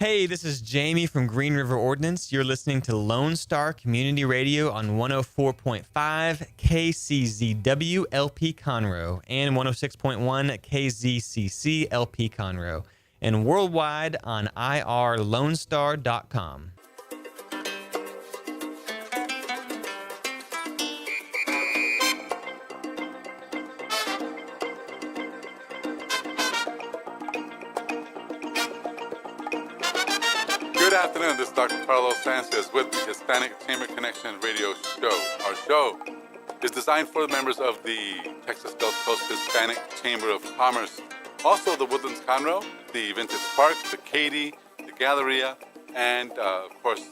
Hey, this is Jamie from Green River Ordnance. You're listening to Lone Star Community Radio on 104.5 KCZW LP Conroe and 106.1 KZCC LP Conroe, and worldwide on irlonestar.com. Good afternoon, this is Dr. Carlos Sanchez with the Hispanic Chamber Connection radio show. Our show is designed for the members of the Texas Gulf Coast Hispanic Chamber of Commerce, also the Woodlands-Conroe, the Vintage Park, the Katy, the Galleria, and of course,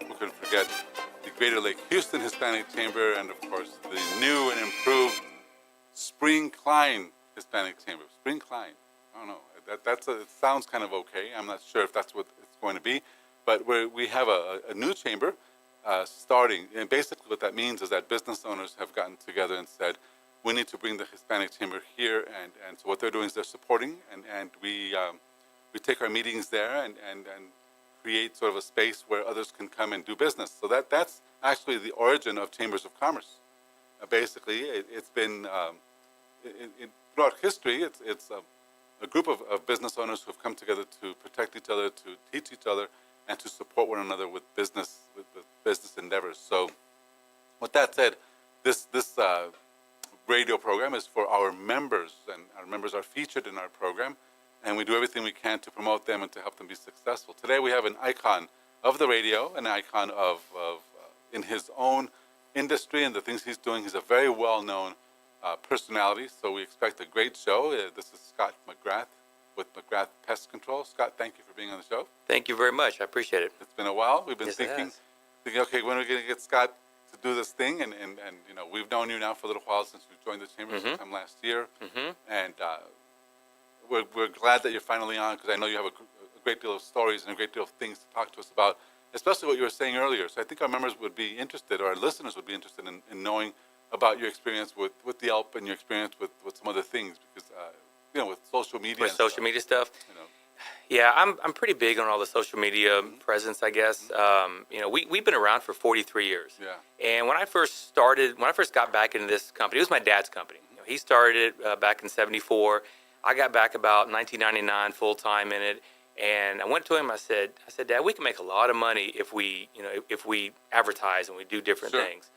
we couldn't forget the Greater Lake Houston Hispanic Chamber, and of course, the new and improved Spring Klein Hispanic Chamber. Spring Klein, I don't know, it sounds kind of okay. I'm not sure if that's what it's going to be. But we have a new chamber starting, and basically what that means is that business owners have gotten together and said, we need to bring the Hispanic chamber here, and so what they're doing is they're supporting, and we take our meetings there and create sort of a space where others can come and do business. So that's actually the origin of chambers of commerce. Basically, it's been, throughout history, it's a group of business owners who have come together to protect each other, to teach each other, and to support one another with business endeavors. So, with that said, this radio program is for our members, and our members are featured in our program, and we do everything we can to promote them and to help them be successful. Today we have an icon of the radio, an icon of in his own industry and the things he's doing. He's a very well-known personality, so we expect a great show. This is Scott McGrath with McGrath Pest Control. Scott, thank you for being on the show. Thank you very much. I appreciate it. It's been a while. We've been Yes, thinking, okay, when are we going to get Scott to do this thing? And you know, we've known you now for a little while since you joined the chamber sometime last year. And we're glad that you're finally on, because I know you have a great deal of stories and a great deal of things to talk to us about, especially what you were saying earlier. So I think our members would be interested, or our listeners would be interested in knowing about your experience with Yelp and your experience with some other things, because you know, with social media. With social media stuff. You know. Yeah, I'm pretty big on all the social media presence, I guess. You know, we've been around for 43 years. Yeah. And when I first got back into this company, it was my dad's company. You know, he started it back in '74. I got back about 1999 full time in it. And I went to him. I said, Dad, we can make a lot of money if we advertise and we do different things.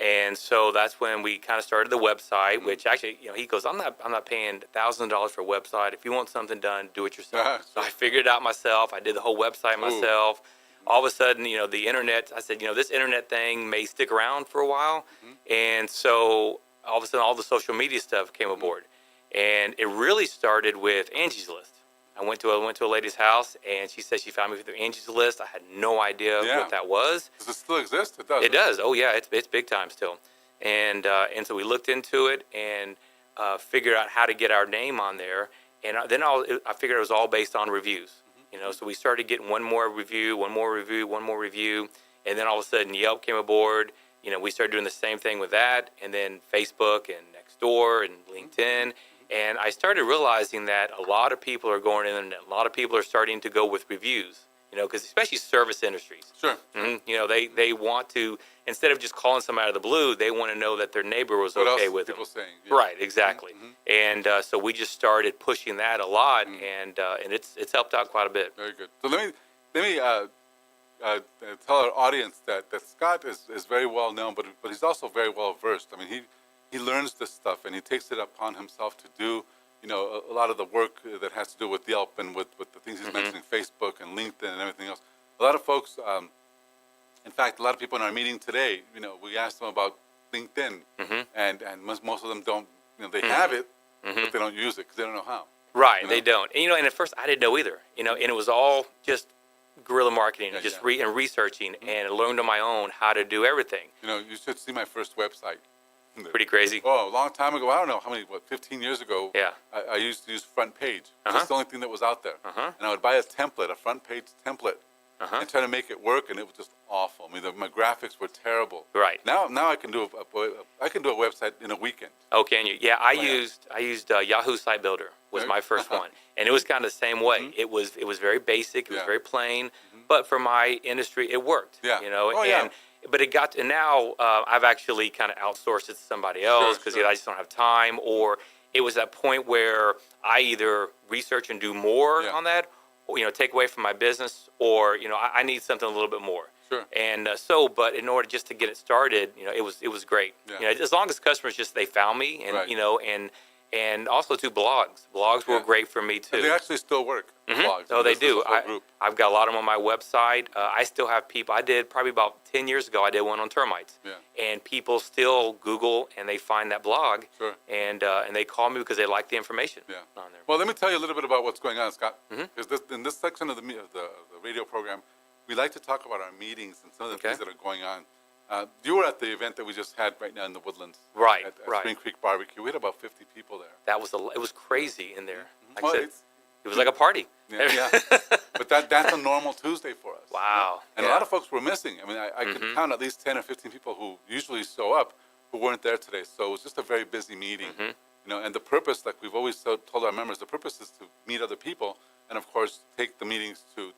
And so that's when we kind of started the website, which actually, you know, he goes, I'm not paying $1,000 for a website. If you want something done, do it yourself. So I figured it out myself. I did the whole website myself. All of a sudden, you know, the internet, I said, you know, this internet thing may stick around for a while. And so all of a sudden, all the social media stuff came aboard. And it really started with Angie's List. I went to a lady's house, and she said she found me through Angie's List. I had no idea what that was. Does it still exist? It does. It does. Oh yeah, it's big time still. And so we looked into it and figured out how to get our name on there. And then I figured it was all based on reviews. You know, so we started getting one more review, and then all of a sudden Yelp came aboard. You know, we started doing the same thing with that, and then Facebook and Nextdoor and LinkedIn. And I started realizing that a lot of people are going in, and a lot of people are starting to go with reviews, you know, because especially service industries. Sure. You know, they want to, instead of just calling somebody out of the blue, they want to know that their neighbor was okay with them. What else are people saying? Yeah. Right, exactly. And so we just started pushing that a lot, and it's helped out quite a bit. Very good. So let me tell our audience that Scott is very well known, but he's also very well versed. I mean, he learns this stuff, and he takes it upon himself to do, you know, a lot of the work that has to do with Yelp and with the things he's mentioning, Facebook and LinkedIn and everything else. A lot of folks, in fact, a lot of people in our meeting today, you know, we asked them about LinkedIn, and most of them don't, you know, they have it, but they don't use it because they don't know how. Right, you know? they don't. And, you know, and at first I didn't know either, you know, and it was all just guerrilla marketing, and researching, and I learned on my own how to do everything. You know, you should see my first website. Pretty crazy. Oh, a long time ago. I don't know how many, 15 years ago. Yeah. I used to use Front Page. That's the only thing that was out there. And I would buy a front page template, Uh-huh. and trying to make it work, and it was just awful. I mean, my graphics were terrible. Right. Now I can do I can do a website in a weekend. Oh, can you? Yeah, I yeah. used Yahoo Site Builder was Right. my first one, and it was kind of the same way. It was very basic, it was Yeah. very plain, but for my industry, it worked. Yeah. You know, Oh, yeah. but it got to now. I've actually kind of outsourced it to somebody else because sure. I just don't have time, or it was that point where I either research and do more Yeah. on that, or take away from my business, or I need something a little bit more. Sure. And but in order just to get it started, it was great. Yeah. As long as customers they found me, and Right. and also to blogs. Blogs were Yeah. great for me too. And they actually still work. Blogs. Oh, they This is do. a whole group. I've got a lot of them on my website. I still have people. I did probably about 10 years ago. I did one on termites. Yeah. And people still Google and they find that blog. Sure. And they call me because they like the information Yeah. on there. Well, let me tell you a little bit about what's going on, Scott. Mhm. Because in this section of the radio program, we like to talk about our meetings and some of the Okay. things that are going on. You were at the event that we just had right now in the Woodlands. Right, At right. Spring Creek Barbecue. We had about 50 people there. That was it was crazy in there. Like Well, I said, it's- it was like a party. Yeah. But that's a normal Tuesday for us. Wow. And a Yeah. lot of folks were missing. I mean, I could count at least 10 or 15 people who usually show up who weren't there today. So it was just a very busy meeting. And the purpose, like we've always told our members, the purpose is to meet other people and, of course, take the meetings to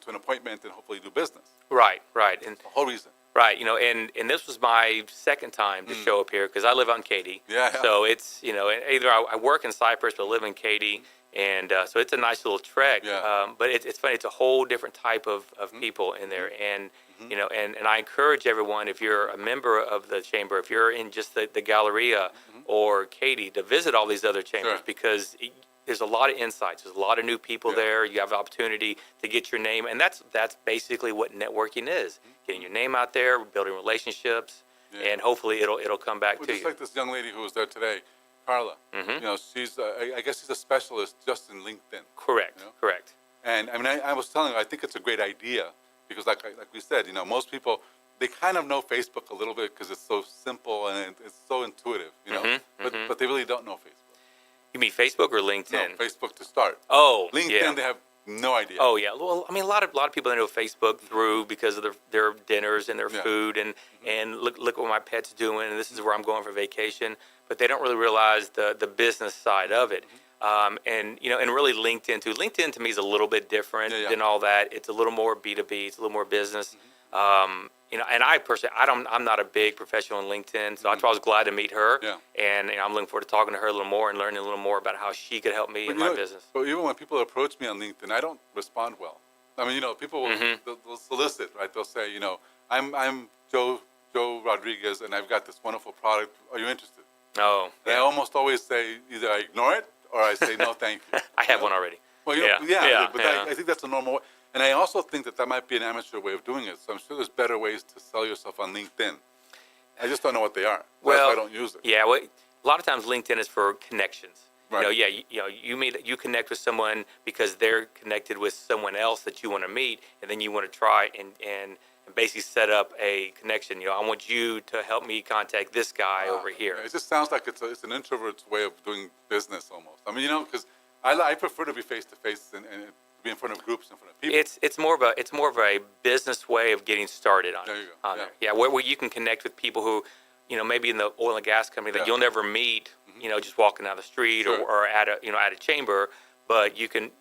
an appointment and hopefully do business. Right. And The whole reason. right, and this was my second time to show up here because I live out in Katy. Yeah. So it's either I work in Cypress but live in Katy, and so it's a nice little trek. Yeah. But it's funny. It's a whole different type of people in there, and and I encourage everyone, if you're a member of the chamber, if you're in just the Galleria or Katy, to visit all these other chambers Sure. because there's a lot of insights. There's a lot of new people Yeah. there. You have the opportunity to get your name, and that's basically what networking is: getting your name out there, building relationships, Yeah. and hopefully it'll come back Well, to just you. like this young lady who was there today, Carla. She's I guess she's a specialist just in LinkedIn. Correct. You know? Correct. And I mean, I was telling her, I think it's a great idea because, like we said, most people, they kind of know Facebook a little bit because it's so simple and it's so intuitive, but they really don't know Facebook. You mean Facebook or No, LinkedIn? Facebook to start. Oh, LinkedIn, yeah. they have no idea. Oh yeah. Well, I mean, a lot of people know Facebook through because of their dinners and their Yeah. food and look what my pet's doing, and this is where I'm going for vacation. But they don't really realize the business side of it. And really LinkedIn too. LinkedIn to me is a little bit different Yeah. than all that. It's a little more B2B. It's a little more business. And I personally, I'm not a big professional on LinkedIn, so I was glad to meet her. Yeah. And I'm looking forward to talking to her a little more and learning a little more about how she could help me in my business. But even when people approach me on LinkedIn, I don't respond well. I mean, people will they'll solicit, right? They'll say, I'm Joe Rodriguez, and I've got this wonderful product. Are you interested? Oh, And I almost always say either I ignore it or I say no, thank you. I have one already. Well, but I think that's a normal way. And I also think that might be an amateur way of doing it. So I'm sure there's better ways to sell yourself on LinkedIn. I just don't know what they are. That's why I don't use it. Yeah, well, a lot of times LinkedIn is for connections. Right. You connect with someone because they're connected with someone else that you want to meet, and then you want to try and basically set up a connection. I want you to help me contact this guy over here. It just sounds like it's an introvert's way of doing business almost. I mean, because I prefer to be face to face and be in front of groups, in front of people. It's more of a business way of getting started on There you go. on Yeah. there. Yeah, where you can connect with people who, maybe in the oil and gas company that Yeah. you'll never meet, just walking down the street Sure. or at a chamber, but you can,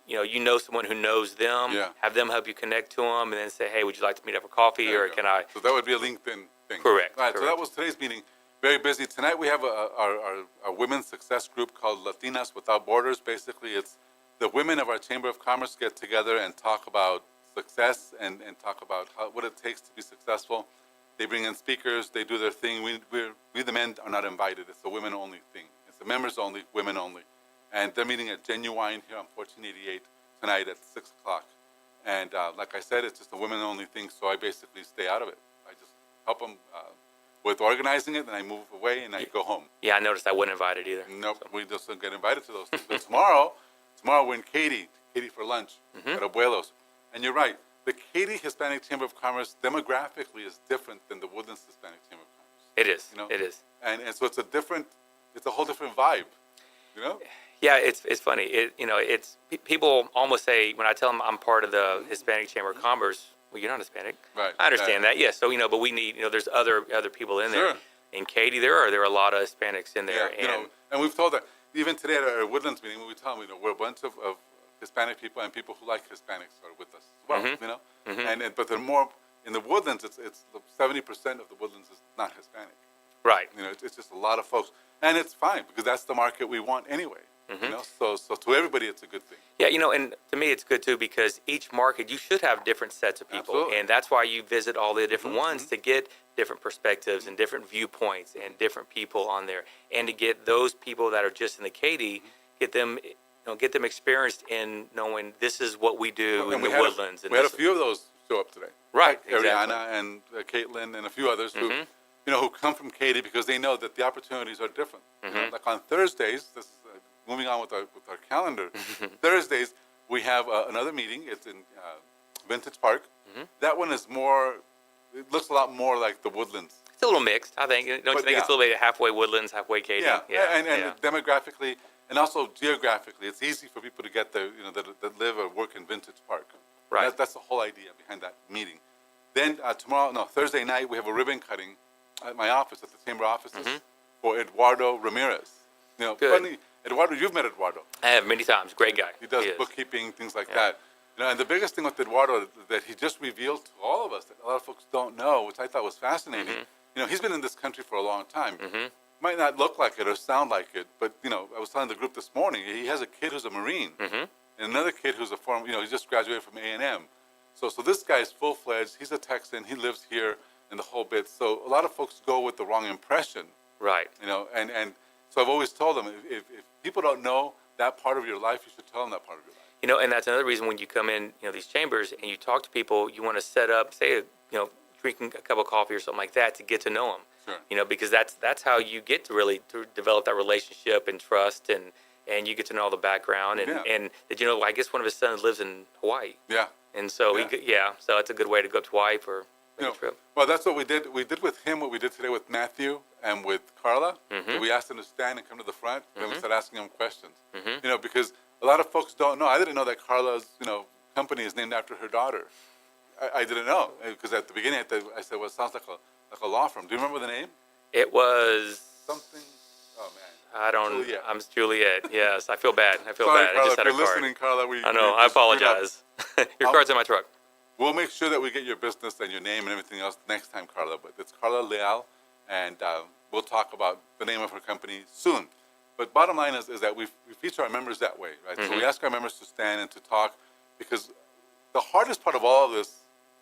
someone who knows them, Yeah. have them help you connect to them, and then say, hey, would you like to meet up for coffee, There or you go. can I? So that would be a LinkedIn thing. Correct, All right. So that correct. was today's meeting. Very busy. Tonight we have our women's success group called Latinas Without Borders. Basically, it's the women of our Chamber of Commerce get together and talk about success and talk about what it takes to be successful. They bring in speakers. They do their thing. We the men are not invited. It's a women-only thing. It's the members only, women only. And they're meeting at Genuine here on 1488 tonight at 6 o'clock. And like I said, it's just a women-only thing, so I basically stay out of it. I just help them with organizing it, and I move away, and I go home. Yeah, I noticed I wasn't invited either. Nope, we just don't get invited to those things. But tomorrow we're in Katy for lunch at Abuelos. And you're right, the Katy Hispanic Chamber of Commerce demographically is different than the Woodlands Hispanic Chamber of Commerce. It is. You know? It is. And so it's a whole different vibe, Yeah, it's funny. People almost say when I tell them I'm part of the Hispanic Chamber of Commerce. Well, you're not Hispanic. Right. I understand that. Yeah. So but we need there's other people in there. Sure. In Katy, there are a lot of Hispanics in there. Yeah, and we've told that even today at our Woodlands meeting, when we tell them, we're a bunch of Hispanic people and people who like Hispanics are with us as well, but they're more in the Woodlands. It's 70% of the Woodlands is not Hispanic. Right. It's just a lot of folks, and it's fine because that's the market we want anyway. So to everybody, it's a good thing. Yeah, and to me it's good too because each market you should have different sets of people, Absolutely. and that's why you visit all the different ones to get different perspectives and different viewpoints and different people on there, and to get those people that are just in the Katy, get them experienced in knowing this is what we do in the Woodlands. We had a few of those show up today. Right, Like exactly. Ariana and Caitlin and a few others who come from Katy because they know that the opportunities are different. Like on Thursdays, this is, moving on with our calendar, Thursdays we have another meeting. It's in Vintage Park. That one is more. It looks a lot more like the Woodlands. It's a little mixed, I think. Don't you think it's a little bit halfway Woodlands, halfway Katy? And demographically and also geographically, it's easy for people to get there. That live or work in Vintage Park. Right. That's the whole idea behind that meeting. Then Thursday night we have a ribbon cutting at my office, at the chamber offices, for Eduardo Ramirez. Good. Funny, Eduardo, you've met Eduardo. I have many times. Great guy. He does bookkeeping, things like that. And the biggest thing with Eduardo that he just revealed to all of us that a lot of folks don't know, which I thought was fascinating. He's been in this country for a long time. Might not look like it or sound like it, but I was telling the group this morning, he has a kid who's a Marine, and another kid who's a former. He just graduated from A&M. So this guy's full-fledged. He's a Texan. He lives here and the whole bit. So a lot of folks go with the wrong impression. Right. And so I've always told them if people don't know that part of your life, you should tell them that part of your life. And that's another reason when you come in, these chambers and you talk to people, you want to set up, say, drinking a cup of coffee or something like that to get to know them. Sure. Because that's how you get to really to develop that relationship and trust, and you get to know all the background. And did you know? I guess one of his sons lives in Hawaii. Yeah. And so so it's a good way to go up to Hawaii for a trip. Well, that's what we did. We did with him what we did today with Matthew and with Carla. We asked them to stand and come to the front, and we started asking them questions. Because a lot of folks don't know. I didn't know that Carla's company is named after her daughter. I didn't know because at the beginning I said, well, it sounds like a law firm. Do you remember the name? It was something. Oh man. I don't. Juliet. I'm Juliet. Yes, I feel bad. Sorry, I Carla, just had if a you're card. listening, Carla, I know. I apologize. Your card's in my truck. We'll make sure that we get your business and your name and everything else next time, Carla. But it's Carla Leal, and we'll talk about the name of her company soon. But bottom line is that we feature our members that way, right? So we ask our members to stand and to talk because the hardest part of all of this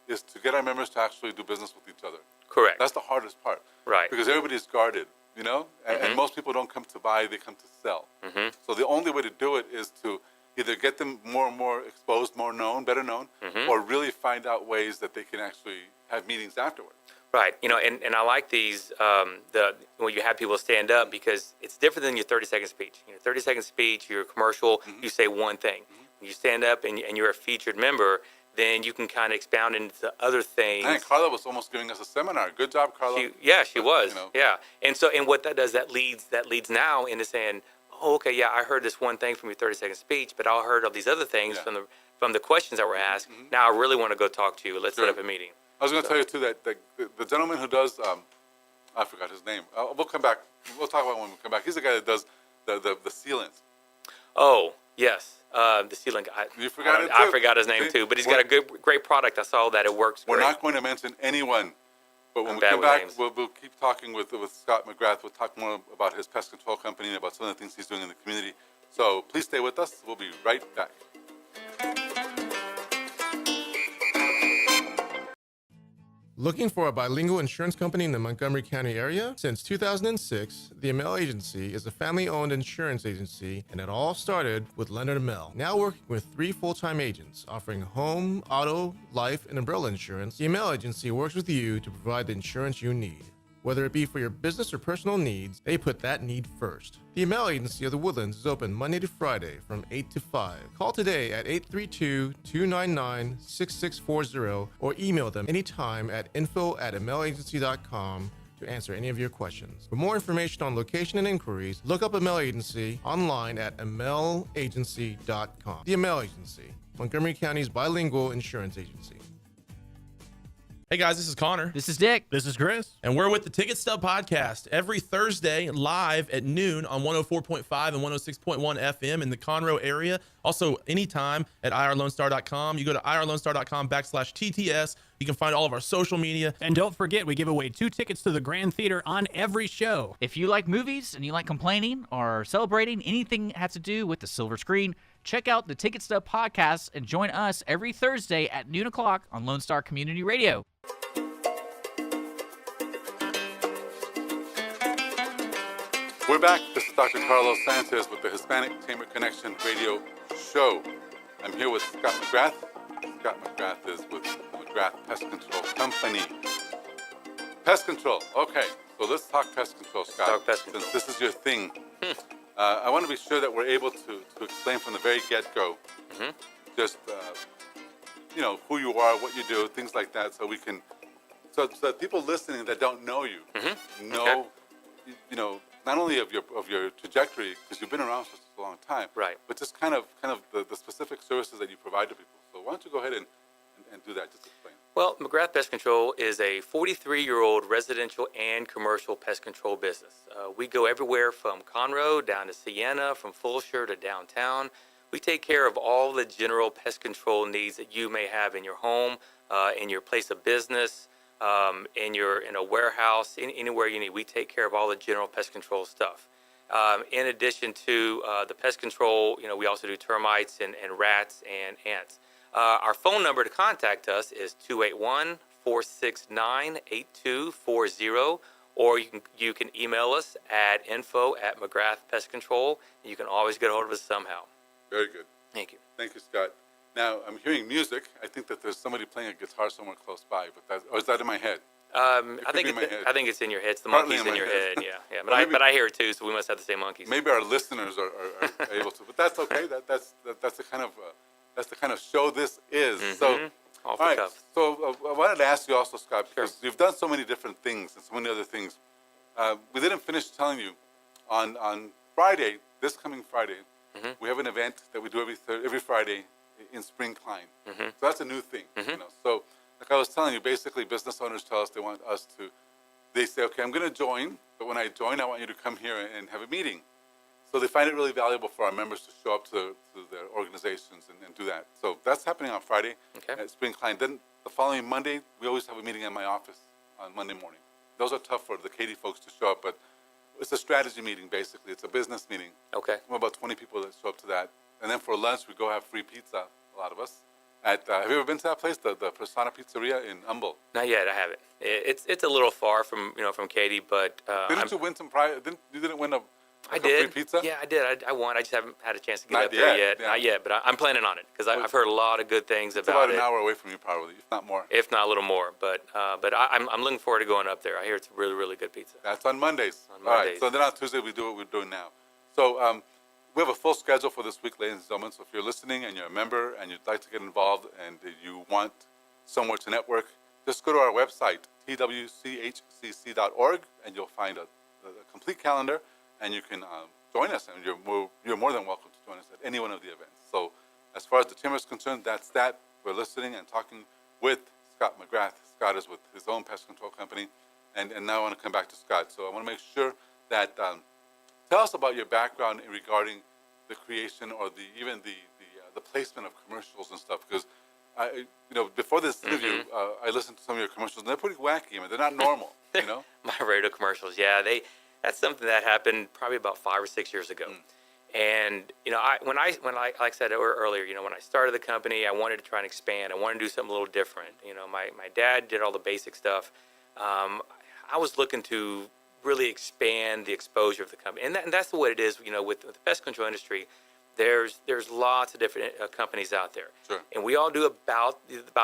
is to get our members to actually do business with each other. Correct. That's the hardest part. Right. Because everybody's guarded, and most people don't come to buy, they come to sell. So the only way to do it is to either get them more and more exposed, more known, better known, or really find out ways that they can actually have meetings afterward. Right. And I like these, when you have people stand up because it's different than your 30-second speech. 30-second speech, you're a commercial, you say one thing. When you stand up and you're a featured member, then you can kind of expound into other things. Man, Carla was almost giving us a seminar. Good job, Carla. She was. Yeah. And what that does, that leads now into saying, oh, okay, yeah, I heard this one thing from your 30-second speech, but I heard all these other things from the questions that were asked. Now I really want to go talk to you. Let's set up a meeting. I was going to tell you, too, that the gentleman who does, I forgot his name. We'll come back. We'll talk about it when we come back. He's the guy that does the sealants. Oh, yes. The sealant guy. You forgot it, too? I forgot his name, too. But he's got a great product. I saw that. It works great. We're not going to mention anyone. But when we come back, we'll keep talking with Scott McGrath. We'll talk more about his pest control company and about some of the things he's doing in the community. So please stay with us. We'll be right back. Looking for a bilingual insurance company in the Montgomery County area? Since 2006, the Amell Agency is a family-owned insurance agency, and it all started with Leonard Amell. Now working with 3 full-time agents offering home, auto, life, and umbrella insurance, the Amell Agency works with you to provide the insurance you need. Whether it be for your business or personal needs, they put that need first. The Amell Agency of the Woodlands is open Monday to Friday from 8 to 5. Call today at 832-299-6640 or email them anytime at info@amellagency.com to answer any of your questions. For more information on location and inquiries, look up ML Agency online at mlagency.com. The ML Agency, Montgomery County's bilingual insurance agency. Hey guys, this is Connor. This is Dick. This is Chris. And we're with the Ticket Stub Podcast every Thursday live at noon on 104.5 and 106.1 FM in the Conroe area. Also, anytime at irlonestar.com. You go to irlonestar.com/TTS. You can find all of our social media. And don't forget, we give away 2 tickets to the Grand Theater on every show. If you like movies and you like complaining or celebrating anything that has to do with the silver screen, check out the Ticket Stub Podcast and join us every Thursday at noon o'clock on Lone Star Community Radio. We're back. This is Dr. Carlos Sanchez with the Hispanic Chamber Connection radio show. I'm here with Scott McGrath. Scott McGrath is with the McGrath Pest Control Company. Pest control. Okay, so let's talk pest control, Scott. Talk pest control. Since this is your thing, I want to be sure that we're able to explain from the very get-go just, who you are, what you do, things like that, so we can, so that people listening that don't know you know, not only of your trajectory, because you've been around for such a long time, Right. but just kind of the specific services that you provide to people. So why don't you go ahead and do that? Just explain. Well, McGrath Pest Control is a 43-year-old residential and commercial pest control business. We go everywhere from Conroe down to Siena, from Fulshire to downtown. We take care of all the general pest control needs that you may have in your home, in your place of business, in a warehouse, anywhere you need. We take care of all the general pest control stuff. In addition to the pest control, we also do termites and rats and ants. Our phone number to contact us is 281-469-8240, or you can email us at info@McGrath Pest Control. You can always get a hold of us somehow. Very good. Thank you. Thank you, Scott. Now, I'm hearing music. I think that there's somebody playing a guitar somewhere close by, or is that in my head? I could be in my head. think it's in your head. It's the Partly monkeys in in my your head. head. Yeah. Well, maybe- But I hear it too, so we must have the same monkeys. Maybe our listeners are able to, but that's okay. That's the kind of show this is. So, all Off the right. cuff. So I wanted to ask you also, Scott, because Sure. you've done so many different things and so many other things. We didn't finish telling you on Friday, this coming Friday, we have an event that we do every Friday in Spring Klein. So that's a new thing. So like I was telling you, basically business owners tell us they say, okay, I'm going to join, but when I join, I want you to come here and have a meeting. So they find it really valuable for our members to show up to their organizations and do that. So that's happening on Friday at Spring Klein. Then the following Monday, we always have a meeting in my office on Monday morning. Those are tough for the Katy folks to show up, but it's a strategy meeting, basically. It's a business meeting. Okay. We have about 20 people that show up to that. And then for lunch, we go have free pizza, a lot of us. Have you ever been to that place, the Persona Pizzeria in Humble? Not yet. I haven't. It's a little far from Katy, but Didn't you win some prize? You didn't win a I did. free pizza? Yeah, I did. I won. I just haven't had a chance to get Not up there yet, yet. yeah. Not yet, but I'm planning on it because I've heard a lot of good things It's about about it. an hour away from you, probably, if not more. If not a little more, but I'm looking forward to going up there. I hear it's really, really good pizza. That's on Mondays. On All right. Mondays. So then on Tuesday, we do what we're doing now. So we have a full schedule for this week, ladies and gentlemen. So if you're listening and you're a member and you'd like to get involved and you want somewhere to network, just go to our website, twchcc.org, and you'll find a complete calendar, and you can join us. And you're more than welcome to join us at any one of the events. So as far as the chamber is concerned, that's that. We're listening and talking with Scott McGrath. Scott is with his own pest control company. And now I want to come back to Scott. So I want to make sure that tell us about your background regarding the creation or even the placement of commercials and stuff. Because before this interview, I listened to some of your commercials, and they're pretty wacky. I mean, they're not normal. My radio commercials, yeah, that's something that happened probably about 5 or 6 years ago. And when I like I said earlier, when I started the company, I wanted to try and expand. I wanted to do something a little different. My dad did all the basic stuff. I was looking to really expand the exposure of the company, and that's what it is. With the pest control industry, there's lots of different companies out there, Sure. and we all do about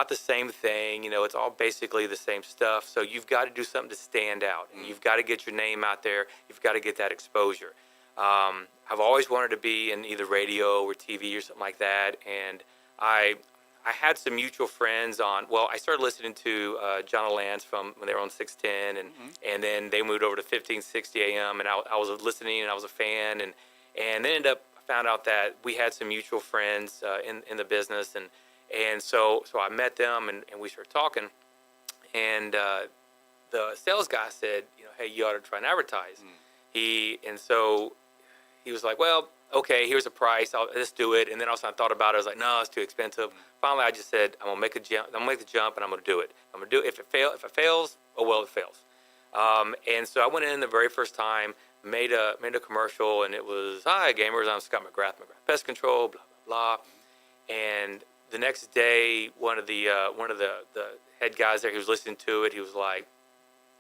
the same thing. It's all basically the same stuff. So you've got to do something to stand out, and you've got to get your name out there. You've got to get that exposure. I've always wanted to be in either radio or TV or something like that, and I I had some mutual friends on. Well, I started listening to John Lance from when they were on 610, and then they moved over to 1560 AM, and I was listening, and I was a fan, and then found out that we had some mutual friends in the business, and so I met them, and we started talking, and the sales guy said, hey, you ought to try and advertise. So he was like, well, okay, here's a price. Let's do it. And then also I thought about it. I was like, no, it's too expensive. Finally, I just said, I'm gonna make the jump, and I'm gonna do it. I'm gonna do it. If it fails, oh well, it fails. And so I went in the very first time, made a commercial, and it was, hi gamers, I'm Scott McGrath, Pest Control, blah blah blah. And the next day, one of the head guys there, he was listening to it. He was like,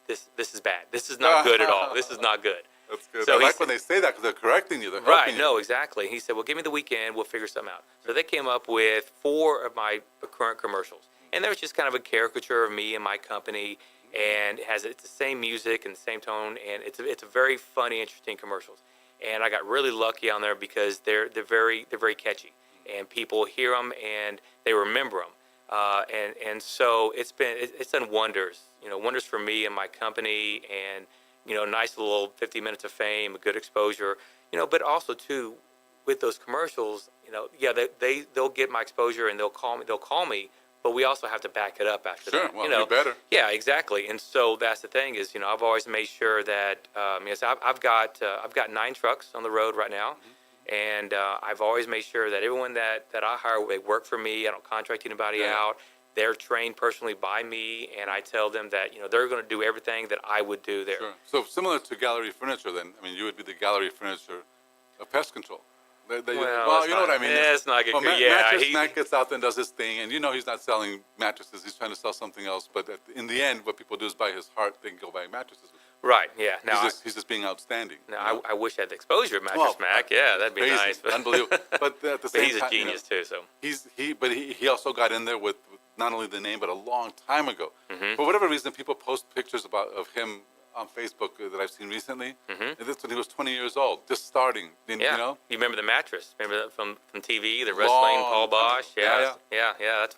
this is bad. This is not good at all. This is not good. That's good. So I like when they say that because they're correcting you. They're right. helping No, you. exactly. He said, well, give me the weekend. We'll figure something out. So they came up with 4 of my current commercials. And there was just kind of a caricature of me and my company. And it's the same music and the same tone. And it's a very funny, interesting commercials. And I got really lucky on there because they're very catchy. And people hear them and they remember them. And so it's done wonders, wonders for me and my company, and nice little 50 minutes of fame, a good exposure, but also too, with those commercials, they'll get my exposure and they'll call me, but we also have to back it up after that. Well, you better. Yeah, exactly. And so that's the thing is, I've always made sure that, I've got 9 trucks on the road right now. And I've always made sure that everyone that I hire, they work for me. I don't contract anybody out. They're trained personally by me, and I tell them that they're going to do everything that I would do there. Sure. So similar to gallery furniture, then. I mean, you would be the gallery furniture of Pest Control. Well, you know what I mean. It's not good. Mattress Mac gets out there and does his thing, and he's not selling mattresses. He's trying to sell something else. But in the end, what people do is buy his heart. They can go buy mattresses. Right. Yeah. Now he's just being outstanding. Now I wish I had the exposure of Mattress Mac. Yeah, that'd be crazy, nice. Unbelievable. But at the same he's time, a genius too. So he also got in there with not only the name, but a long time ago. For whatever reason, people post pictures of him on Facebook that I've seen recently. And that's when he was 20 years old, just starting. You remember the mattress? Remember that from TV, the wrestling, Paul Bosch? Yeah.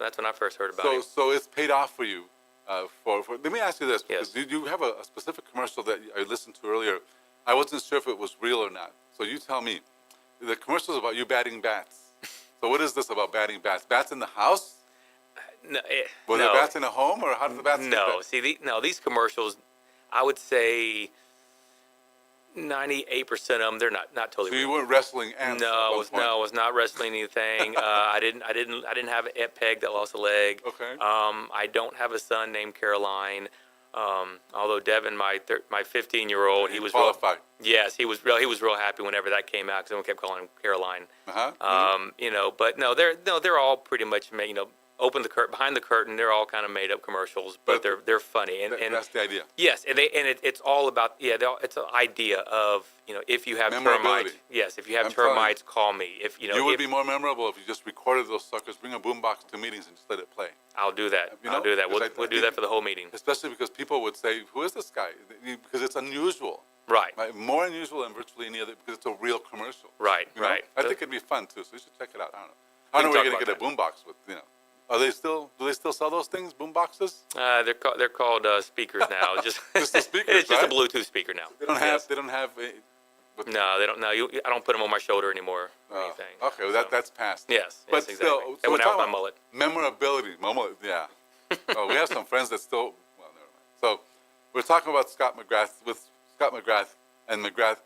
That's when I first heard about it. So it's paid off for you. Let me ask you this. Yes. Because you have a specific commercial that I listened to earlier. I wasn't sure if it was real or not. So you tell me. The commercial is about you batting bats. So what is this about batting bats? Bats in the house? Were there bats in a home, or how did the bats get No. there? See, these commercials, I would say 98% of them, they're not totally So you real. weren't wrestling ants? I was not wrestling anything. I didn't have a peg that lost a leg. Okay. I don't have a son named Caroline. Although Devin, my 15-year-old, he was qualified. Yes, he was real happy whenever that came out because everyone kept calling him Caroline. But they're all pretty much made, open the curtain, behind the curtain, they're all kind of made up commercials, but they're funny. And that's the idea. Yes, it's all about it's an idea of if you have termites. Yes, if you have termites, call me. If you would be more memorable if you just recorded those suckers, bring a boombox to meetings, and just let it play. I'll do that. I'll do that. We'll do that for the whole meeting. Especially because people would say, "Who is this guy?" Because it's unusual. Right. More unusual than virtually any other because it's a real commercial. Right. I think it'd be fun too. So you should check it out. I don't know where you're gonna get a boombox with. Do they still sell those things, boom boxes? They're called speakers now. Just the speakers. It's just a Bluetooth speaker now. They don't have. They don't have. No, they don't. No, I don't put them on my shoulder anymore. Or anything. Okay, well, that's past. Yes, but exactly. still, it went out with my mullet. Memorability, yeah. We have some friends that still. Well, never mind. So we're talking about Scott McGrath and McGrath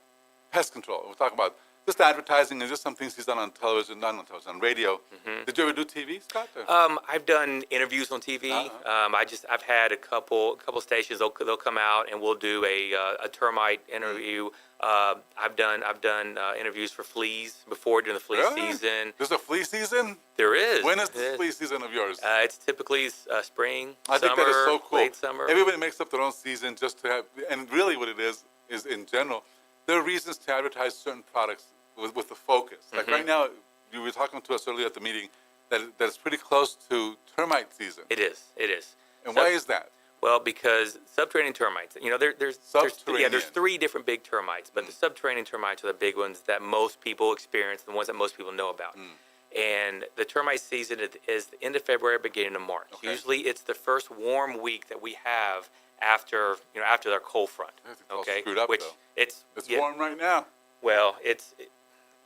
Pest Control. We're talking about just advertising and just some things he's done on television, not on television, on radio. Did you ever do TV, Scott? I've done interviews on TV. I've had a couple stations. They'll come out and we'll do a termite interview. I've done interviews for fleas before during the flea season. There's a flea season? There is. When is the flea season of yours? It's typically spring, I think that is so cool. late summer. Everybody makes up their own season just to have, and really what it is in general, there are reasons to advertise certain products with the focus. Like right now, you were talking to us earlier at the meeting that it's pretty close to termite season. It is. And why is that? Well, because subterranean termites, there's 3 different big termites, but the subterranean termites are the big ones that most people experience, the ones that most people know about. And the termite season is the end of February, beginning of March. Okay. Usually, it's the first warm week that we have after their cold front. It's all Okay, screwed up, which though. it's warm right now. Well, as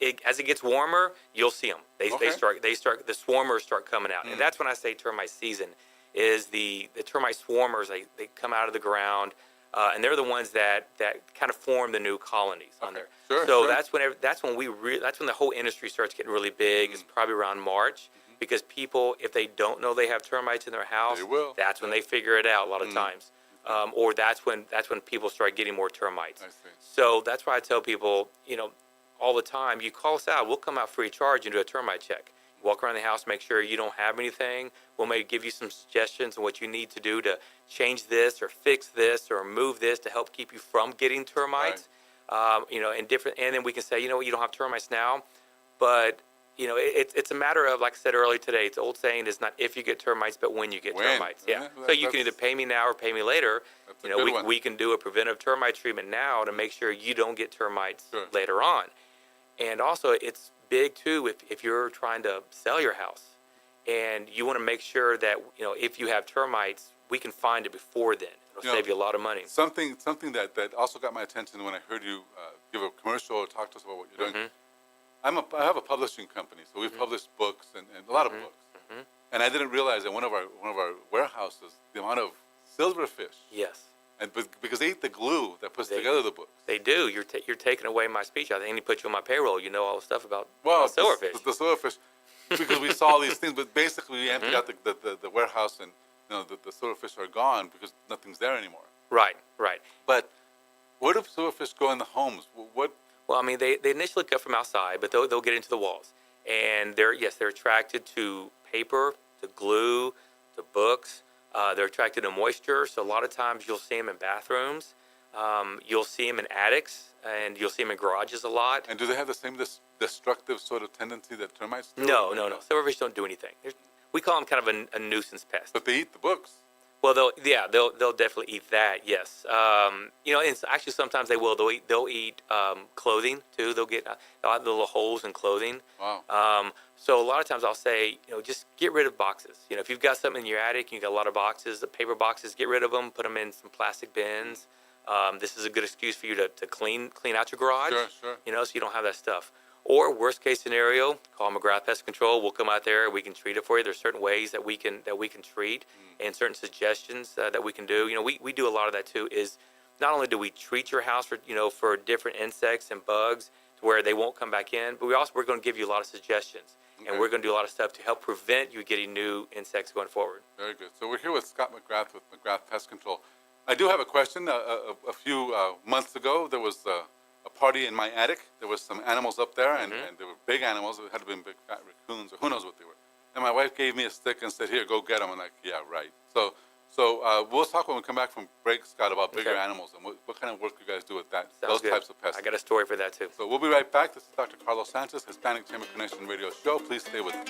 it gets warmer, you'll see them. The swarmers start coming out, and that's when I say termite season. Is the termite swarmers? They come out of the ground, and they're the ones that kind of form the new colonies on there. Sure, so sure. that's when the whole industry starts getting really big. It's probably around March, because people, if they don't know they have termites in their house, They will. that's when they figure it out a lot of times. Or that's when people start getting more termites. I see. So that's why I tell people, all the time, you call us out, we'll come out free of charge and do a termite check. Walk around the house, make sure you don't have anything. We'll maybe give you some suggestions on what you need to do to change this or fix this or move this to help keep you from getting termites. And then we can say, you don't have termites now, but it's a matter of, like I said earlier today, it's the old saying is not if you get termites, but when you get When. termites. Yeah. So you can either pay me now or pay me later. That's a good one. We can do a preventive termite treatment now to make sure you don't get termites later on. And also, it's big too if you're trying to sell your house and you want to make sure that if you have termites, we can find it before then. It'll save you a lot of money. Something that also got my attention when I heard you give a commercial or talk to us about what you're doing. I have a publishing company, so we've published books and a lot of books. And I didn't realize that one of our warehouses, the amount of silverfish. Yes. And because they eat the glue that puts together the books. They do. You're taking away my speech. I think they put you on my payroll. You know all the stuff about silverfish. The silverfish, because we saw these things, but basically we emptied out the warehouse, and the silverfish are gone because nothing's there anymore. Right. But where do silverfish go in the homes? What? Well, I mean, they initially cut from outside, but they'll get into the walls, and they're attracted to paper, to glue, to books. They're attracted to moisture, so a lot of times you'll see them in bathrooms. You'll see them in attics, and you'll see them in garages a lot. And do they have the same destructive sort of tendency that termites do? No. Silverfish don't do anything. We call them kind of a nuisance pest. But they eat the books. Well, they'll definitely eat that. Yes. And actually sometimes they will. They'll eat clothing too. They'll get little holes in clothing. Wow. So a lot of times I'll say, just get rid of boxes. If you've got something in your attic, you got a lot of boxes, the paper boxes, get rid of them, put them in some plastic bins. This is a good excuse for you to clean out your garage. Sure. So you don't have that stuff. Or worst case scenario, call McGrath Pest Control. We'll come out there. We can treat it for you. There's certain ways that we can treat, and certain suggestions that we can do. We do a lot of that too. Is not only do we treat your house for different insects and bugs to where they won't come back in, but we're going to give you a lot of suggestions, and we're going to do a lot of stuff to help prevent you getting new insects going forward. Very good. So we're here with Scott McGrath with McGrath Pest Control. I do have a question. A few months ago, there was a party in my attic. There was some animals up there, and they were big animals. It had to be big fat raccoons, or who knows what they were. And my wife gave me a stick and said, "Here, go get them." I'm like, "Yeah, right." So we'll talk when we come back from break, Scott, about bigger animals and what kind of work you guys do with that, those types of pests. I got a story for that too. So we'll be right back. This is Dr. Carlos Sanchez, Hispanic Chamber Connection Radio Show. Please stay with us.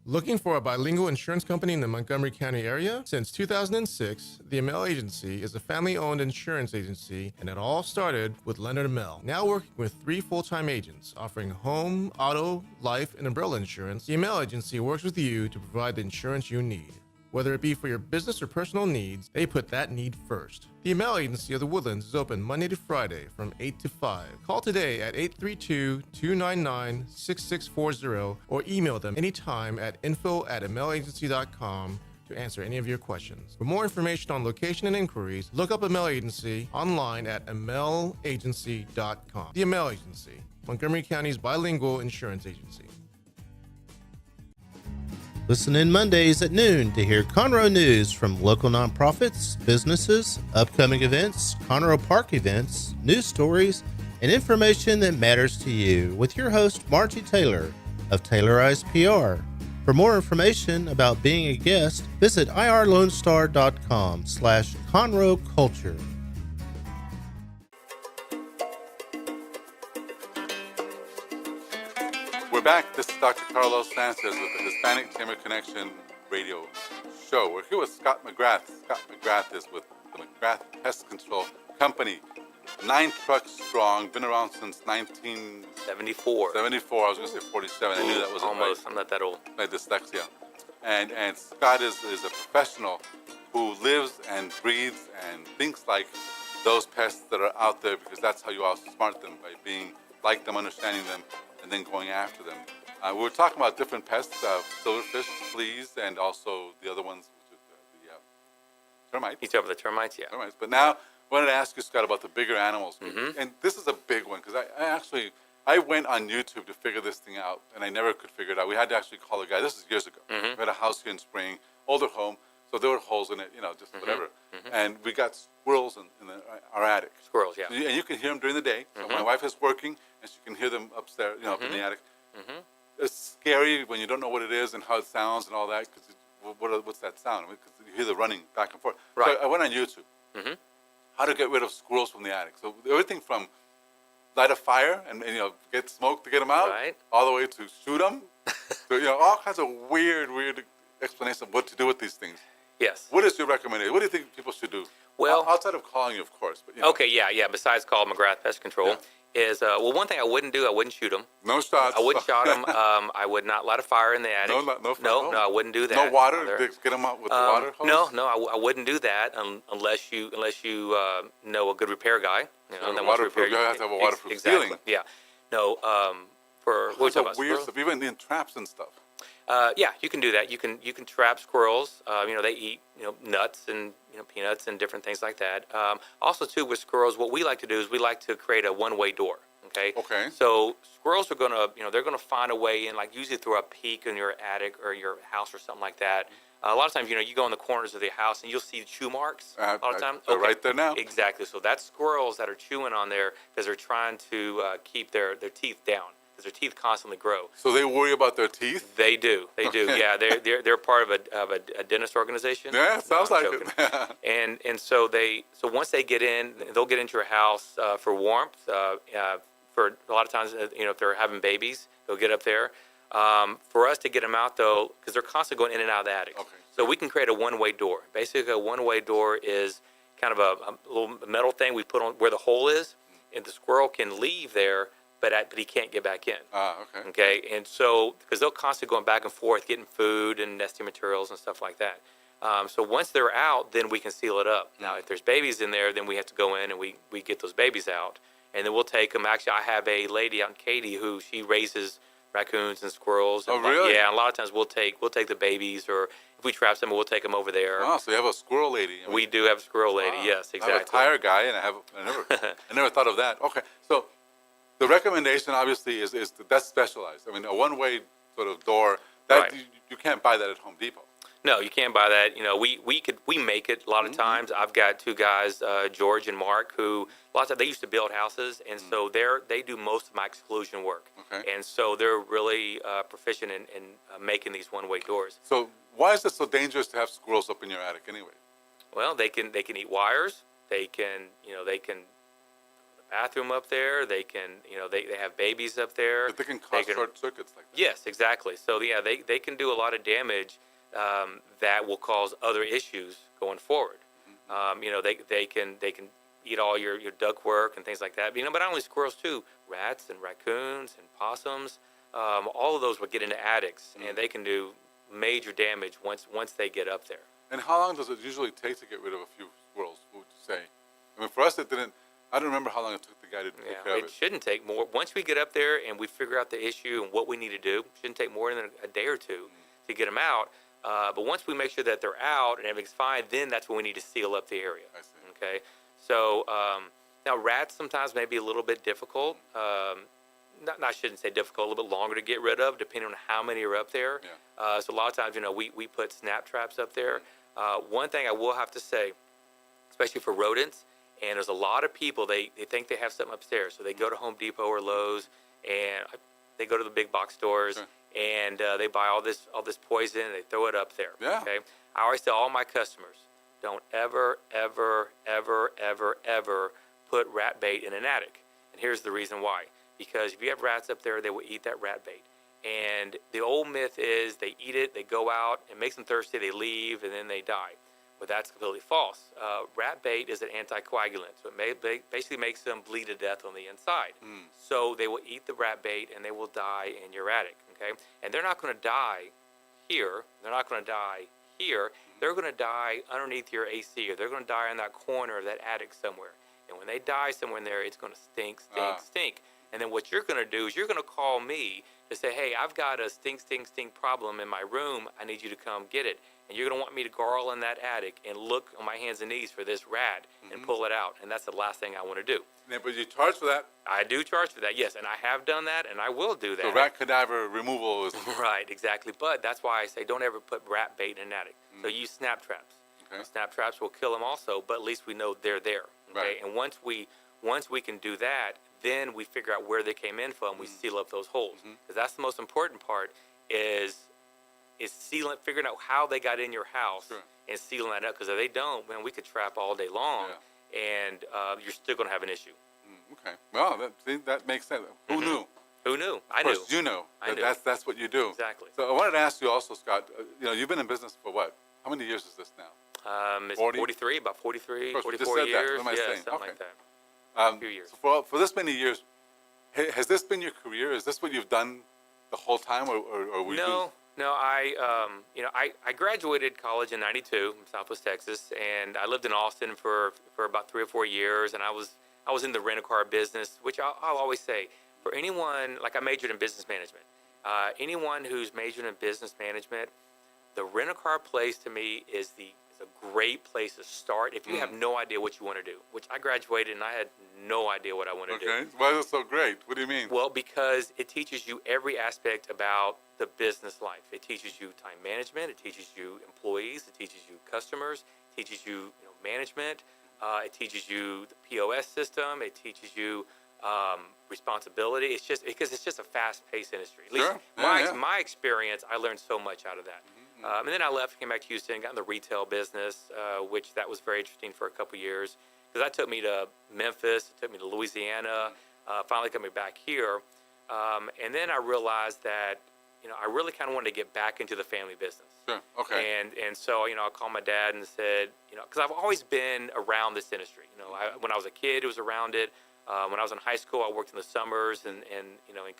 Looking for a bilingual insurance company in the Montgomery County area? Since 2006, the Amell Agency is a family-owned insurance agency, and it all started with Leonard Amell. Now working with 3 full-time agents offering home, auto, life, and umbrella insurance, the Amell Agency works with you to provide the insurance you need. Whether it be for your business or personal needs, they put that need first. The Amell Agency of the Woodlands is open Monday to Friday from 8 to 5. Call today at 832-299-6640 or email them anytime at info@amellagency.com to answer any of your questions. For more information on location and inquiries, look up Amell Agency online at amellagency.com. The Amell Agency, Montgomery County's bilingual insurance agency. Listen in Mondays at noon to hear Conroe news from local nonprofits, businesses, upcoming events, Conroe Park events, news stories, and information that matters to you with your host, Margie Taylor of Taylorized PR. For more information about being a guest, visit irlonestar.com/Conroe Culture. We're back. This is Dr. Carlos Sanchez with the Hispanic Chamber Connection Radio Show. We're here with Scott McGrath. Scott McGrath is with the McGrath Pest Control Company. 9 trucks strong, been around since 1974. 74. I was going to say 47. I knew that wasn't Almost. right. I'm not that old. My dyslexia. And Scott is a professional who lives and breathes and thinks like those pests that are out there, because that's how you outsmart them, by being like them, understanding them, and then going after them. We were talking about different pests, silverfish, fleas, and also the other ones, which is the termites. You talk about the termites, yeah. Termites. But now I wanted to ask you, Scott, about the bigger animals. Mm-hmm. And this is a big one, because I went on YouTube to figure this thing out, and I never could figure it out. We had to actually call a guy. This is years ago. Mm-hmm. We had a house here in Spring, older home, so there were holes in it, just whatever. Mm-hmm. And we got squirrels in our attic. Squirrels, yeah. And you can hear them during the day. So Mm-hmm. my wife is working, and she can hear them upstairs, up in the attic. Mm-hmm. It's scary when you don't know what it is and how it sounds and all that, because what's that sound? Because you hear the running back and forth. Right. So I went on YouTube. Mm-hmm. How to get rid of squirrels from the attic. So everything from light a fire and get smoke to get them out, Right. all the way to shoot them. So all kinds of weird explanations of what to do with these things. Yes. What is your recommendation? What do you think people should do? Well- outside of calling you, of course. But Okay, yeah. Besides call McGrath Pest Control, is one thing I wouldn't do. I wouldn't shoot them. no shots. I wouldn't shot them. I would not light a fire in the attic. No fire. No, I wouldn't do that. No water. either. Get them out with the water hose. No, I wouldn't do that unless you know a good repair guy. So that wants to waterproof. repair You have to have a waterproof exactly. ceiling. Yeah. No. For what Lots we of talking about? weird Squirrels? stuff, even in traps and stuff. Yeah, you can do that. You can trap squirrels. They eat nuts and peanuts and different things like that. Also, too, with squirrels, what we like to do is we like to create a one-way door. Okay. Okay. So squirrels are gonna they're gonna find a way in, like usually through a peak in your attic or your house or something like that. A lot of times, you go in the corners of the house and you'll see chew marks. A lot of times, they're right there now. Exactly. So that's squirrels that are chewing on there because they're trying to keep their teeth down, because their teeth constantly grow. So they worry about their teeth. They do. Yeah, they're part of a dentist organization. Yeah, sounds I'm like joking. it. And so once they get in, they'll get into your house for warmth. For a lot of times, if they're having babies, they'll get up there. For us to get them out though, because they're constantly going in and out of the attic. Okay. So we can create a one-way door. Basically, a one-way door is kind of a little metal thing we put on where the hole is, and the squirrel can leave there, but he can't get back in. Okay. Okay, and so because they'll constantly going back and forth, getting food and nesting materials and stuff like that. So once they're out, then we can seal it up. Now, if there's babies in there, then we have to go in and we get those babies out, and then we'll take them. Actually, I have a lady out in Katy who she raises raccoons and squirrels. Oh, really? Yeah, and a lot of times we'll take the babies, or if we trap them, we'll take them over there. Oh, so you have a squirrel lady. We do have a squirrel lady. Wow. Yes, exactly. I have a tire guy, and I never thought of that. Okay, so the recommendation obviously is that's specialized. I mean, a one-way sort of door that Right. you can't buy that at Home Depot. No, you can't buy that. We make it a lot of times. I've got two guys, George and Mark, who a lot of times they used to build houses, and so they do most of my exclusion work. Okay. And so they're really proficient in making these one-way doors. So why is it so dangerous to have squirrels up in your attic anyway? Well, they can eat wires. They can the bathroom up there. They can they have babies up there. But they can cause short circuits like that. Yes, exactly. So yeah, they can do a lot of damage that will cause other issues going forward. They can eat all your duct work and things like that. But not only squirrels too, rats and raccoons and possums. All of those will get into attics, and they can do major damage once they get up there. And how long does it usually take to get rid of a few squirrels? What would you say? I mean, for us, it didn't. I don't remember how long it took the guy to take care of It it. shouldn't take more. Once we get up there and we figure out the issue and what we need to do, it shouldn't take more than a day or two to get them out. But once we make sure that they're out and everything's fine, then that's when we need to seal up the area. I see. Okay. So now rats sometimes may be a little bit difficult. I shouldn't say difficult, a little bit longer to get rid of, depending on how many are up there. Yeah. So a lot of times, we put snap traps up there. One thing I will have to say, especially for rodents, and there's a lot of people, they think they have something upstairs. So they go to Home Depot or Lowe's, and they go to the big box stores, Sure. and they buy all this poison, and they throw it up there. Yeah. Okay. I always tell all my customers, don't ever, ever, ever, ever, ever put rat bait in an attic. And here's the reason why. Because if you have rats up there, they will eat that rat bait. And the old myth is they eat it, they go out, it makes them thirsty, they leave, and then they die. But that's completely false. Rat bait is an anticoagulant, so it basically makes them bleed to death on the inside. So they will eat the rat bait and they will die in your attic, okay? And they're not going to die here. They're not going to die here. They're going to die underneath your AC, or they're going to die in that corner of that attic somewhere. And when they die somewhere in there, it's going to stink, stink. And then what you're going to do is you're going to call me to say, hey, I've got a stink problem in my room. I need you to come get it. And you're going to want me to gargle in that attic and look on my hands and knees for this rat and pull it out. And that's the last thing I want to do. Yeah, but you charge for that? I do charge for that, yes. And I have done that, and I will do that. So rat cadaver removal is... Right, exactly. But that's why I say don't ever put rat bait in an attic. So use snap traps. Okay. Snap traps will kill them also, but at least we know they're there. Okay? Right. And once we can do that, then we figure out where they came in from. We seal up those holes. Because that's the most important part is sealing, figuring out how they got in your house and sealing that up. Because if they don't, man, we could trap all day long, and you're still going to have an issue. Okay. Well, that makes sense. Who knew? Who knew? I Of knew. course, you know. I knew. That's what you do. Exactly. So I wanted to ask you also, Scott, you've been in business for what? How many years is this now? It's 40? 43, about 43, Of course, you just 44 said that. years. What am I Yeah, saying? something Okay. like that. A few years. So for this many years, has this been your career? Is this what you've done the whole time, or were you? No. I graduated college in '92 from Southwest Texas, and I lived in Austin for about 3 or 4 years, and I was in the rent-a-car business, which I'll always say, for anyone, like I majored in business management, anyone who's majored in business management, the rent-a-car place to me is a great place to start if you have no idea what you want to do, which I graduated and I had no idea what I wanted to do. Okay. Why is it so great? What do you mean? Well, because it teaches you every aspect about the business life. It teaches you time management. It teaches you employees. It teaches you customers. It teaches you, management. It teaches you the POS system. It teaches you responsibility. It's just because it's just a fast-paced industry. At least my experience, I learned so much out of that. And then I left, came back to Houston, got in the retail business, which that was very interesting for a couple years. Because that took me to Memphis, it took me to Louisiana, finally got me back here. And then I realized that, I really kind of wanted to get back into the family business. Sure. Okay. And so, I called my dad and said, because I've always been around this industry. When I was a kid, it was around it. When I was in high school, I worked in the summers and in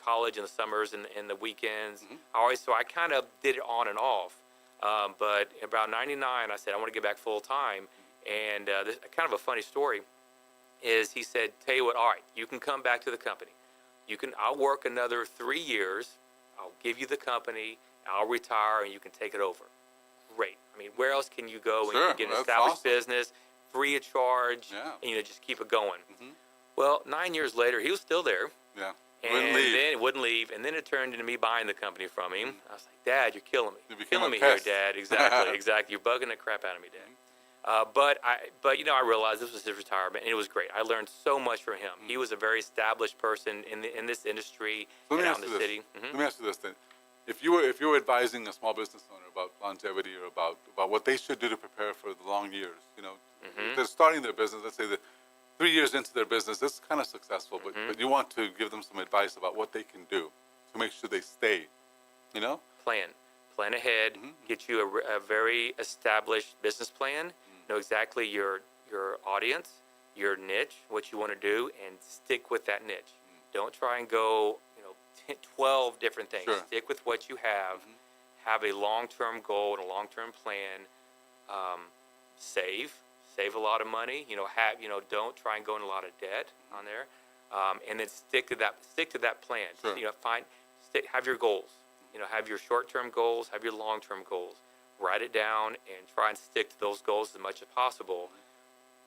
college in the summers and the weekends. So I kind of did it on and off. But about 99, I said, I want to get back full time. And this kind of a funny story is he said, tell you what, all right, you can come back to the company. I'll work another 3 years. I'll give you the company. I'll retire and you can take it over. Great. I mean, where else can you go when you can get an established business, free of charge, and just keep it going? Well, 9 years later, he was still there. Yeah. And then wouldn't leave. And then it turned into me buying the company from him. I was like, Dad, you're killing me. You Killing me pest. here, Dad. Exactly. Exactly. You're bugging the crap out of me, Dad. But I realized this was his retirement, and it was great. I learned so much from him. He was a very established person in this industry and out in the city. Let me ask you this then: if you were advising a small business owner about longevity or about what they should do to prepare for the long years, if they're starting their business, let's say that 3 years into their business, it's kind of successful, but you want to give them some advice about what they can do to make sure they stay, Plan ahead, get you a very established business plan, know exactly your audience, your niche, what you want to do, and stick with that niche. Don't try and go, 10, 12 different things. Sure. Stick with what you have a long-term goal and a long-term plan, save a lot of money, don't try and go in a lot of debt on there, and then stick to that plan. Sure. Have your goals, have your short-term goals, have your long-term goals. Write it down and try and stick to those goals as much as possible,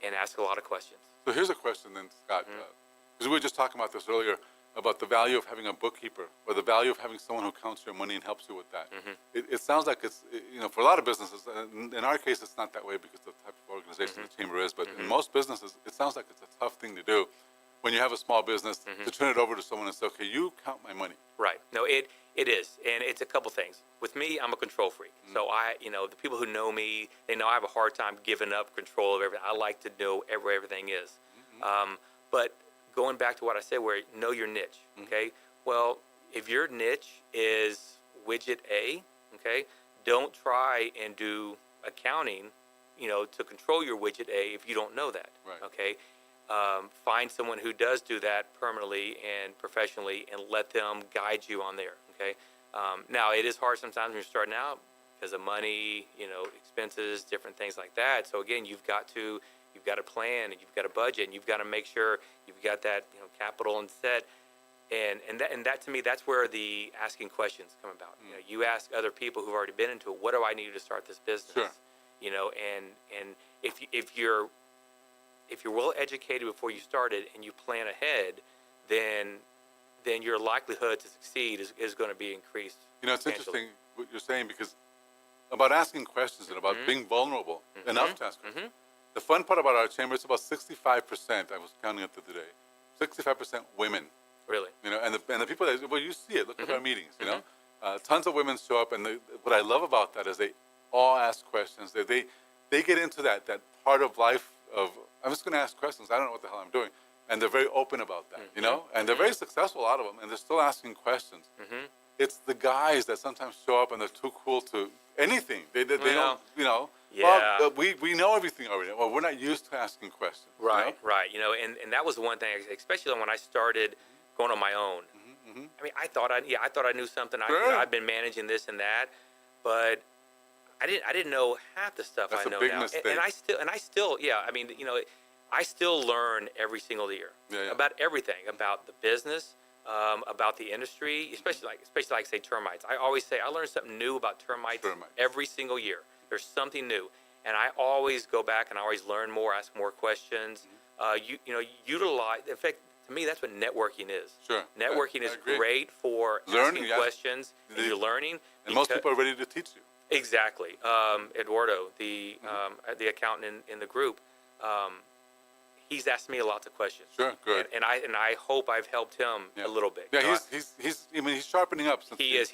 and ask a lot of questions. So here's a question then, Scott, because we were just talking about this earlier about the value of having a bookkeeper or the value of having someone who counts your money and helps you with that. It sounds like it's, for a lot of businesses, in our case it's not that way because of the type of organization the chamber is, but in most businesses it sounds like it's a tough thing to do when you have a small business to turn it over to someone and say, okay, you count my money. Right. No, it is, and it's a couple things. With me, I'm a control freak. So the people who know me, they know I have a hard time giving up control of everything. I like to know where everything is. But going back to what I said, where know your niche, okay? Well, if your niche is widget A, okay, don't try and do accounting to control your widget A if you don't know that. Right. Okay. Find someone who does do that permanently and professionally, and let them guide you on there. Okay. Now it is hard sometimes when you're starting out because of money, expenses, different things like that. So again, you've got to plan, and you've got to budget, and you've got to make sure you've got that capital and set. And that to me, that's where the asking questions come about. You ask other people who've already been into it, what do I need to start this business? Sure. And if you're well educated before you start it and you plan ahead, then your likelihood to succeed is going to be increased. It's interesting what you're saying, because about asking questions and about being vulnerable enough to ask questions. The fun part about our chamber is about 65%. I was counting it the other day. 65% women. Really? And the people that, well, you see it. Look at our meetings. Tons of women show up, and what I love about that is they all ask questions. They get into that part of life of, I'm just going to ask questions. I don't know what the hell I'm doing, and they're very open about that. And they're very successful, a lot of them, and they're still asking questions. It's the guys that sometimes show up and they're too cool to anything. They don't. Yeah. Well, we know everything already. Well, we're not used to asking questions. Right. And that was the one thing, especially when I started going on my own. I mean, I thought I knew something. Sure. I've been managing this and that, but I didn't know half the stuff That's I know a big now. mistake. And I still, I mean, I still learn every single year about everything, about the business, about the industry, especially like say termites. I always say I learn something new about termites every single year. There's something new, and I always go back and I always learn more, ask more questions. Utilize. In fact, to me, that's what networking is. Sure. Networking is agree. great for Learning, asking questions, and you're learning. And most people are ready to teach you. Exactly. Eduardo, the accountant in the group, he's asked me lots of questions. Sure, good. And I hope I've helped him a little bit. Yeah, he's sharpening up. Since he is.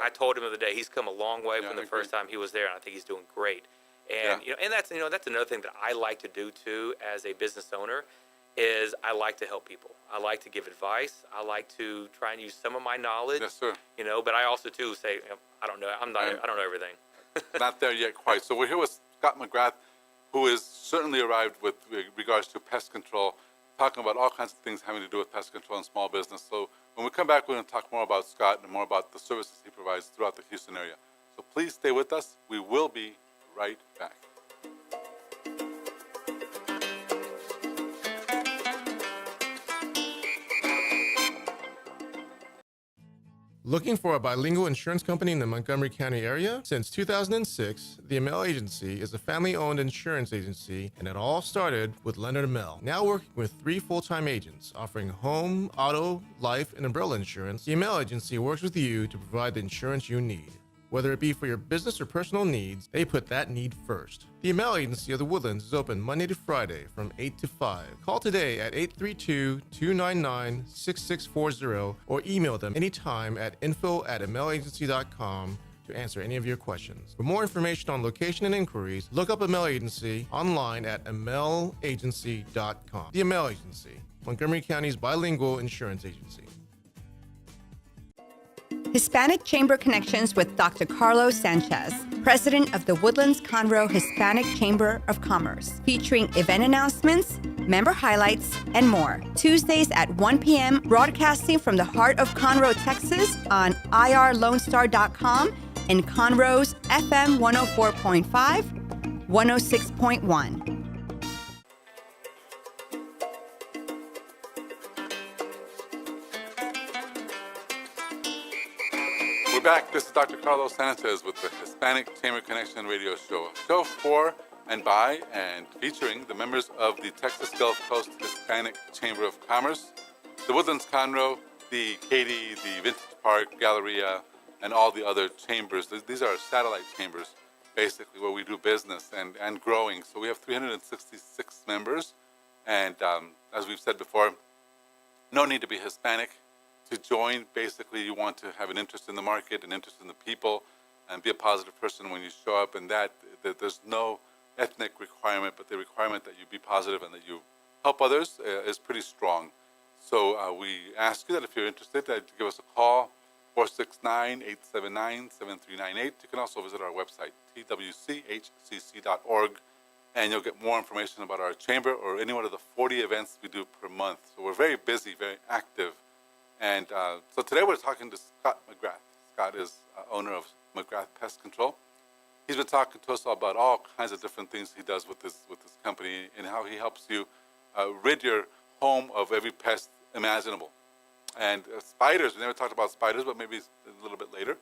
I told him the other day he's come a long way from the first time he was there, and I think he's doing great. And and that's another thing that I like to do too as a business owner is I like to help people. I like to give advice. I like to try and use some of my knowledge. Yes, sir. But I also too say I don't know. I don't know everything. Not there yet quite. So we're here with Scott McGrath, who has certainly arrived with regards to pest control, talking about all kinds of things having to do with pest control and small business. So when we come back, we're going to talk more about Scott and more about the services he provides throughout the Houston area. So please stay with us. We will be right back. Looking for a bilingual insurance company in the Montgomery County area? Since 2006, the Amell Agency is a family-owned insurance agency, and it all started with Leonard Amell. Now working with 3 full-time agents offering home, auto, life, and umbrella insurance, the Amell Agency works with you to provide the insurance you need. Whether it be for your business or personal needs, they put that need first. The Amell Agency of the Woodlands is open Monday to Friday from 8 to 5. Call today at 832-299-6640 or email them anytime at info@amellagency.com to answer any of your questions. For more information on location and inquiries, look up Amell Agency online at amellagency.com. The Amell Agency, Montgomery County's bilingual insurance agency. Hispanic Chamber Connections with Dr. Carlos Sanchez, President of the Woodlands-Conroe Hispanic Chamber of Commerce, featuring event announcements, member highlights, and more. Tuesdays at 1 p.m., broadcasting from the heart of Conroe, Texas on irlonestar.com and Conroe's FM 104.5, 106.1. We're back. This is Dr. Carlos Sanchez with the Hispanic Chamber Connection radio show. A show for and by and featuring the members of the Texas Gulf Coast Hispanic Chamber of Commerce, the Woodlands-Conroe, the Katy, the Vintage Park, Galleria, and all the other chambers. These are satellite chambers, basically, where we do business and growing. So we have 366 members. And as we've said before, no need to be Hispanic to join. Basically, you want to have an interest in the market, an interest in the people, and be a positive person when you show up. And that there's no ethnic requirement, but the requirement that you be positive and that you help others is pretty strong. So we ask you that if you're interested, to give us a call, 469-879-7398. You can also visit our website, twchcc.org, and you'll get more information about our chamber or any one of the 40 events we do per month. So we're very busy, very active. And so today we're talking to Scott McGrath. Scott is owner of McGrath Pest Control. He's been talking to us about all kinds of different things he does with this company and how he helps you rid your home of every pest imaginable. And spiders, we never talked about spiders, but maybe a little bit later.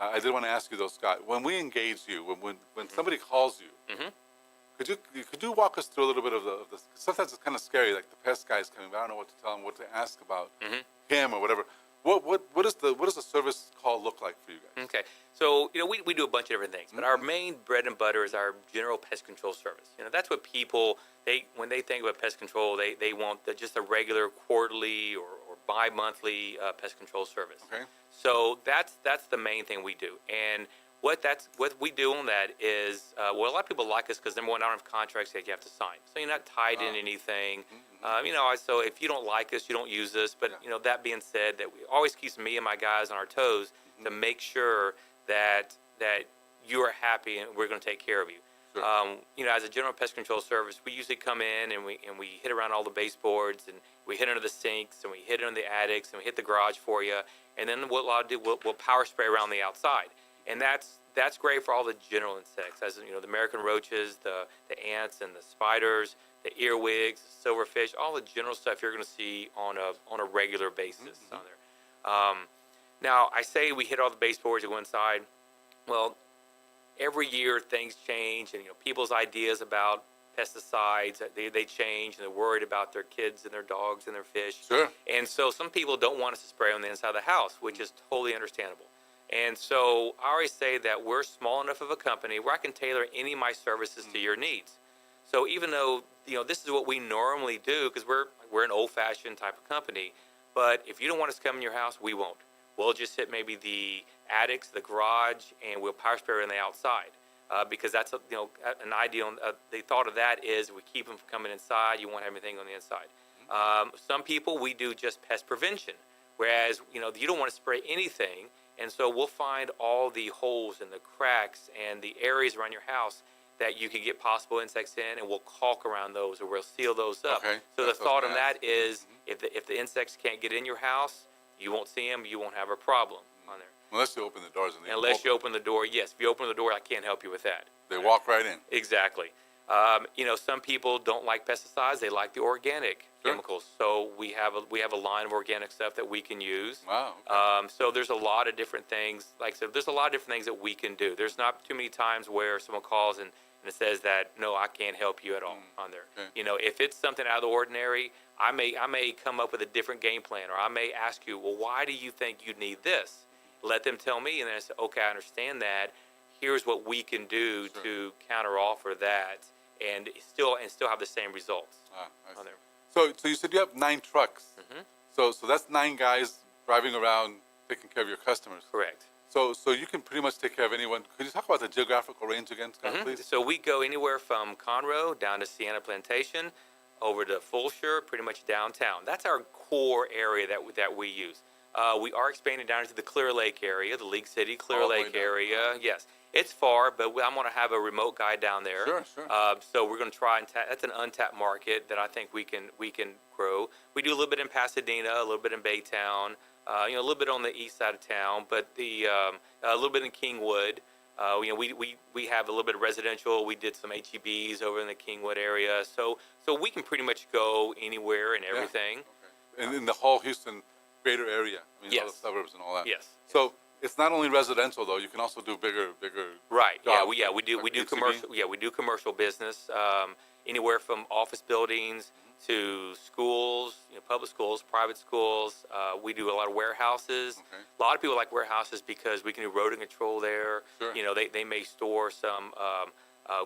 I did want to ask you though, Scott, when we engage you, when somebody calls you, could you walk us through a little bit of the sometimes it's kind of scary, like the pest guy's coming, but I don't know what to tell him, what to ask about him or whatever. What does the service call look like for you guys? Okay, so we do a bunch of different things, but our main bread and butter is our general pest control service. That's what people when they think about pest control, they want just a regular quarterly or bi-monthly pest control service. Okay. So that's the main thing we do, and what we do on that is a lot of people like us because number one, I don't have contracts that you have to sign, so you're not tied in anything. So if you don't like us, you don't use us. But that being said, that always keeps me and my guys on our toes to make sure that you are happy and we're going to take care of you. Sure. As a general pest control service, we usually come in and we hit around all the baseboards and we hit under the sinks and we hit under the attics and we hit the garage for you. And then what we'll power spray around the outside. And that's great for all the general insects, as the American roaches, the ants and the spiders, the earwigs, the silverfish, all the general stuff you're going to see on a regular basis on there. Now, I say we hit all the baseboards and go inside. Well, every year things change, and people's ideas about pesticides they change, and they're worried about their kids and their dogs and their fish. Sure. And so some people don't want us to spray on the inside of the house, which is totally understandable. And so I always say that we're small enough of a company where I can tailor any of my services to your needs. So even though this is what we normally do, because we're an old-fashioned type of company, but if you don't want us to come in your house, we won't. We'll just hit maybe the attics, the garage, and we'll power spray on the outside, because that's an ideal. The thought of that is we keep them from coming inside. You won't have anything on the inside. Some people, we do just pest prevention, whereas you don't want to spray anything. And so we'll find all the holes and the cracks and the areas around your house that you could get possible insects in, and we'll caulk around those or we'll seal those up. Okay. So the thought of that is if the insects can't get in your house, you won't see them, you won't have a problem on there. Unless you open the doors. Unless you open the door, yes. If you open the door, I can't help you with that. They walk right in. Exactly. Some people don't like pesticides; they like the organic chemicals. So we have a line of organic stuff that we can use. Wow. Okay. So there's a lot of different things. Like I said, there's a lot of different things that we can do. There's not too many times where someone calls and it says that no, I can't help you at all on there. Okay. If it's something out of the ordinary, I may come up with a different game plan, or I may ask you, well, why do you think you need this? Let them tell me, and then I say, okay, I understand that. Here's what we can do to counteroffer that, and still have the same results on there. So you said you have 9 trucks. So that's 9 guys driving around taking care of your customers. Correct. So you can pretty much take care of anyone. Could you talk about the geographical range again, Scott, please? So we go anywhere from Conroe down to Sienna Plantation, over to Fulshire, pretty much downtown. That's our core area that we use. We are expanding down into the Clear Lake area, the League City Clear Lake area. Yes, it's far, but I'm going to have a remote guy down there. Sure. So we're going to try and that's an untapped market that I think we can grow. We do a little bit in Pasadena, a little bit in Baytown, a little bit on the east side of town, but a little bit in Kingwood. We have a little bit of residential. We did some HEBs over in the Kingwood area, so we can pretty much go anywhere and everything. Okay. And in the whole Houston greater area, yes. All the suburbs and all that. Yes. So it's not only residential though; you can also do bigger. Right. Jobs, we do commercial. Yeah, we do commercial business. Anywhere from office buildings to schools, public schools, private schools. We do a lot of warehouses. Okay. A lot of people like warehouses because we can do rodent control there. Sure. They may store some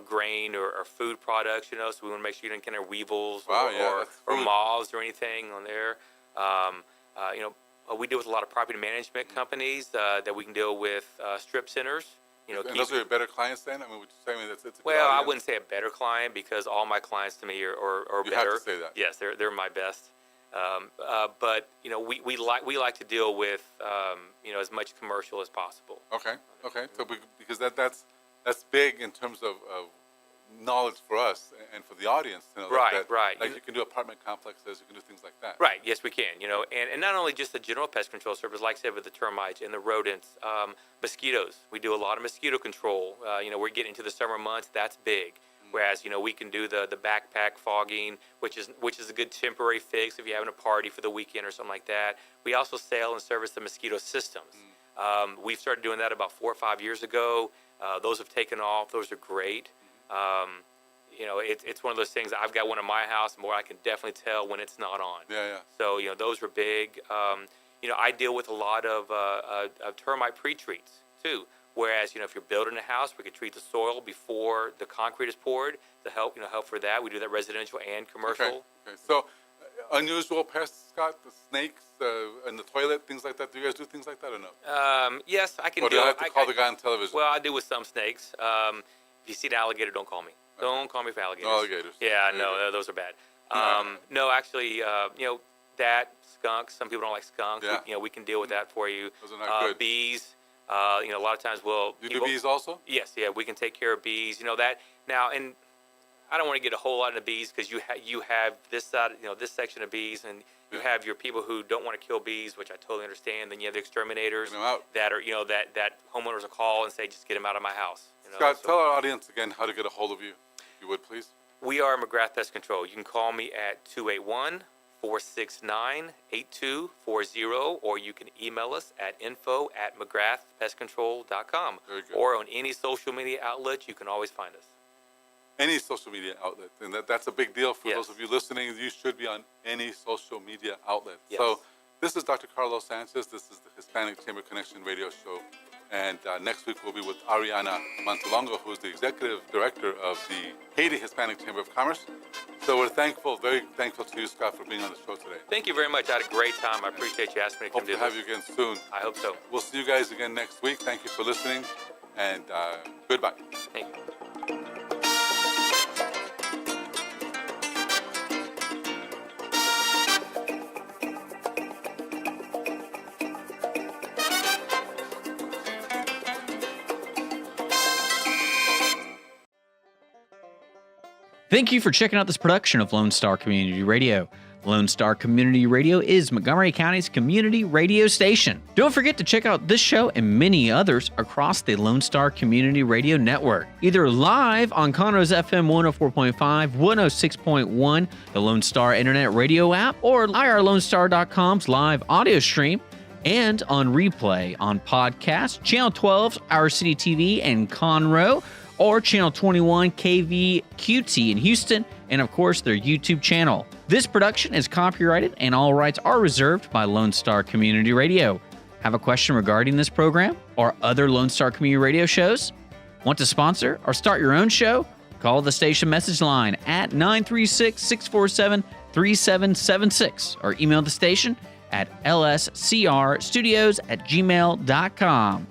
grain or food products, so we want to make sure you don't encounter weevils or moths or anything on there. We deal with a lot of property management companies that we can deal with strip centers. And those are your better clients then? I mean, would you say it's a good I audience? wouldn't say a better client because all my clients to me are You better. have to say that. Yes, they're my best. But we like to deal with as much commercial as possible. Okay. So because that's big in terms of knowledge for us and for the audience to know Right, that, right. Like you can do apartment complexes, you can do things like that. Right. Yes, we can. And not only just the general pest control service, like I said, with the termites and the rodents, mosquitoes. We do a lot of mosquito control. We're getting into the summer months. That's big. Whereas, we can do the backpack fogging, which is a good temporary fix if you're having a party for the weekend or something like that. We also sell and service the mosquito systems. We've started doing that about 4 or 5 years ago. Those have taken off. Those are great. It's one of those things. I've got one in my house where I can definitely tell when it's not on. Yeah. So, those are big. I deal with a lot of termite pre-treats too. Whereas, if you're building a house, we could treat the soil before the concrete is poured to help for that. We do that residential and commercial. Okay. So, unusual pests, Scott, the snakes in the toilet, things like that. Do you guys do things like that or no? Yes, I can Or do I have to call the guy on television? Well, I do with some snakes. If you see an alligator, don't call me. Don't call me for alligators. No alligators. Yeah, no, those are bad. No, actually, that skunks. Some people don't like skunks. Yeah. We can deal with that for you. Those are not good. Bees. A lot of times You do bees also? Yes, yeah, we can take care of bees. That now, and I don't want to get a whole lot into bees because you have this side, this section of bees, and you have your people who don't want to kill bees, which I totally understand. Then you have the exterminators Get 'em out. that are, that homeowners will call and say, just get them out of my house. Scott, tell our audience again how to get a hold of you, if you would, please. We are McGrath Pest Control. You can call me at 281-469-8240, or you can email us at info@mcgrathpestcontrol.com. Very good. Or on any social media outlet, you can always find us. Any social media outlet, and that's a big deal for Yes. those of you listening. You should be on any social media outlet. Yes. So this is Dr. Carlos Sanchez. This is the Hispanic Chamber Connection radio show. And next week we'll be with Ariana Montalongo, who is the executive director of the Haiti Hispanic Chamber of Commerce. So we're thankful, very thankful to you, Scott, for being on the show today. Thank you very much. I had a great time. I appreciate you asking me to come Hope do to this. have you again soon. I hope so. We'll see you guys again next week. Thank you for listening, and goodbye. Thank you. Thank you for checking out this production of Lone Star Community Radio. Lone Star Community Radio is Montgomery County's community radio station. Don't forget to check out this show and many others across the Lone Star Community Radio Network, either live on Conroe's FM 104.5, 106.1, the Lone Star Internet Radio app, or irlonestar.com's live audio stream, and on replay on podcast, Channel 12's Our City TV in Conroe, or Channel 21 KVQT in Houston, and of course their YouTube channel. This production is copyrighted and all rights are reserved by Lone Star Community Radio. Have a question regarding this program or other Lone Star Community Radio shows? Want to sponsor or start your own show? Call the station message line at 936-647-3776 or email the station at lscrstudios@gmail.com.